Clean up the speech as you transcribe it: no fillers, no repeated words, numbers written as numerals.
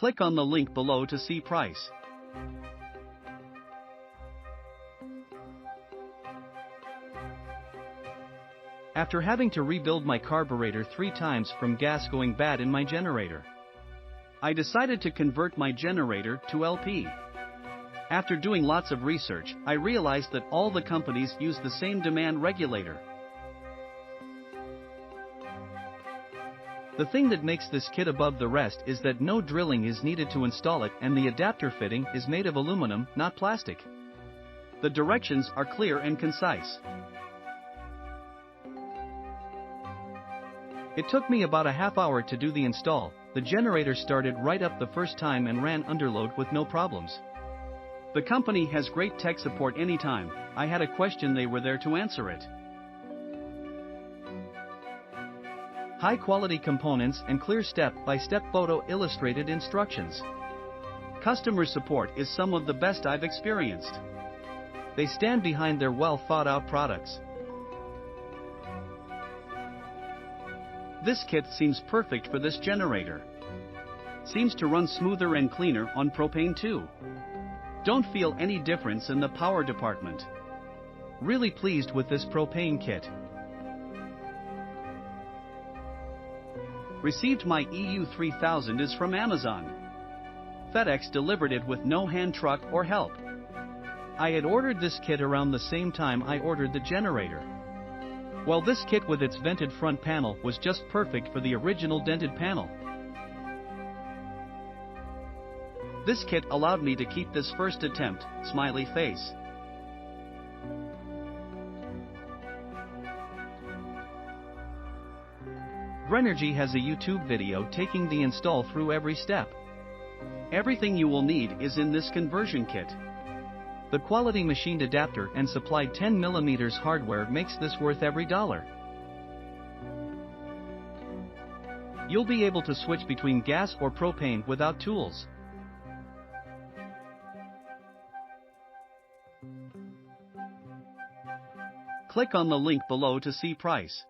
Click on the link below to see price. After having to rebuild my carburetor 3 times from gas going bad in my generator, I decided to convert my generator to LP. After doing lots of research, I realized that all the companies use the same demand regulator. The thing that makes this kit above the rest is that no drilling is needed to install it, and the adapter fitting is made of aluminum, not plastic. The directions are clear and concise. It took me about a half hour to do the install. The generator started right up the first time and ran underload with no problems. The company has great tech support anytime I had a question, they were there to answer it. High quality components and clear step-by-step photo illustrated instructions. Customer support is some of the best I've experienced. They stand behind their well thought out products. This kit seems perfect for this generator. Seems to run smoother and cleaner on propane too. Don't feel any difference in the power department. Really pleased with this propane kit. Received my EU3000is from Amazon. FedEx delivered it with no hand truck or help. I had ordered this kit around the same time I ordered the generator. Well, this kit with its vented front panel was just perfect for the original dented panel. This kit allowed me to keep this first attempt, smiley face. Grenergy has a YouTube video taking the install through every step. Everything you will need is in this conversion kit. The quality machined adapter and supplied 10mm hardware makes this worth every dollar. You'll be able to switch between gas or propane without tools. Click on the link below to see price.